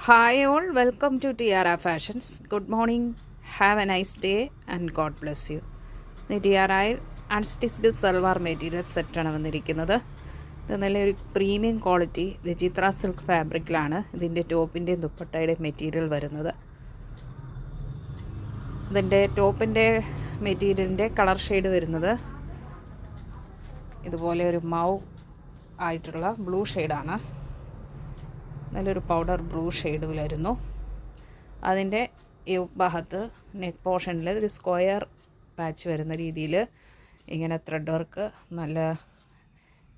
Hi all, welcome to Tiara Fashions. Good morning, have a nice day and God bless you. Tiara unstitched salwar material സെറ്റാണ് വന്നിരിക്കുന്നത്. ഇത് നല്ലൊരു premium quality വിചിത്ര silk ഫാബ്രിക്കിലാണ് ഇതിൻ്റെ ടോപ്പിൻ്റെയും ദുപ്പട്ടയുടെയും material വരുന്നത്. ഇതിൻ്റെ ടോപ്പിൻ്റെ മെറ്റീരിയലിൻ്റെ കളർ ഷെയ്ഡ് വരുന്നത് ഇതുപോലെ ഒരു മൗ ആയിട്ടുള്ള ബ്ലൂ ഷെയ്ഡാണ്. നല്ലൊരു പൗഡർ ബ്ലൂ ഷെയ്ഡ് വരുന്നു. അതിൻ്റെ ഭാഗത്ത് നെക്ക് പോർഷനിൽ ഒരു സ്ക്വയർ പാച്ച് വരുന്ന രീതിയിൽ ഇങ്ങനെ ത്രെഡ് വർക്ക്, നല്ല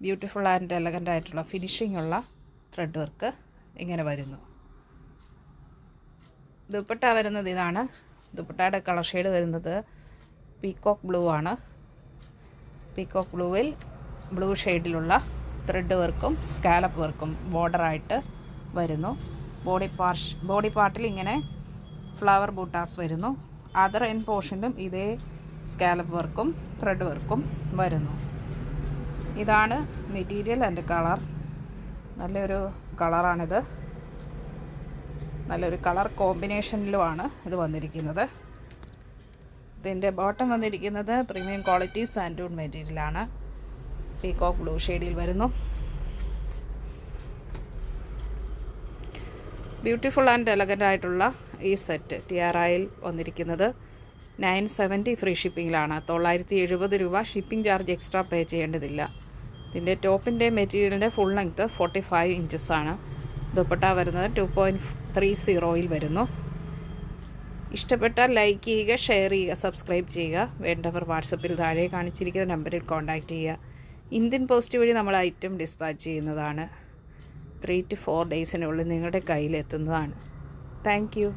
ബ്യൂട്ടിഫുൾ ആൻഡ് എലഗൻ്റ് ആയിട്ടുള്ള ഫിനിഷിംഗ് ഉള്ള ത്രെഡ് വർക്ക് ഇങ്ങനെ വരുന്നു. ദുപ്പട്ട വരുന്നത് ഇതാണ്. ദുപ്പട്ടയുടെ കളർ ഷെയ്ഡ് വരുന്നത് പീക്കോക്ക് ബ്ലൂ ആണ്. പീക്കോക്ക് ബ്ലൂവിൽ ബ്ലൂ ഷെയ്ഡിലുള്ള ത്രെഡ് വർക്കും സ്കാലപ്പ് വർക്കും ബോർഡറായിട്ട് വരുന്നു. ബോഡി പാർട്ടിൽ ഇങ്ങനെ ഫ്ലവർ ബൂട്ടാസ് വരുന്നു. അതർ എൻഡ് പോർഷനിലും ഇതേ സ്കാലപ്പ് വർക്കും ത്രെഡ് വർക്കും വരുന്നു. ഇതാണ് മെറ്റീരിയൽ ആൻഡ് കളർ. നല്ലൊരു കളറാണിത്. നല്ലൊരു കളർ കോമ്പിനേഷനിലുമാണ് ഇത് വന്നിരിക്കുന്നത്. ഇതിൻ്റെ ബോട്ടം വന്നിരിക്കുന്നത് പ്രീമിയം ക്വാളിറ്റി സാൻഡൂൺ മെറ്റീരിയലാണ്. പീകോക്ക് ബ്ലൂ ഷെയ്ഡിൽ വരുന്നു. ബ്യൂട്ടിഫുൾ ആൻഡ് എലഗൻ്റ് ആയിട്ടുള്ള ഈ സെറ്റ് ടിയാറയിൽ വന്നിരിക്കുന്നത് 970 ഫ്രീ ഷിപ്പിങ്ങിലാണ്. 970 രൂപ ഷിപ്പിംഗ് ചാർജ് എക്സ്ട്രാ പേ ചെയ്യേണ്ടതില്ല. ഇതിൻ്റെ ടോപ്പിൻ്റെ മെറ്റീരിയലിൻ്റെ ഫുൾ ലെങ്ത്ത് 45 ഇഞ്ചസ് ആണ്. ദുപ്പട്ട വരുന്നത് 2.30 വരുന്നു. ഇഷ്ടപ്പെട്ടാൽ ലൈക്ക് ചെയ്യുക, ഷെയർ ചെയ്യുക, സബ്സ്ക്രൈബ് ചെയ്യുക. വേണ്ടവർ വാട്സപ്പിൽ താഴെ കാണിച്ചിരിക്കുന്ന നമ്പറിൽ കോൺടാക്റ്റ് ചെയ്യുക. ഇന്ത്യൻ പോസ്റ്റ് വഴി നമ്മൾ ഐറ്റം ഡിസ്പാച്ച് ചെയ്യുന്നതാണ്. 3 to 4 ഡേയ്സിനുള്ളിൽ നിങ്ങളുടെ കയ്യിലെത്തുന്നതാണ്. Thank you.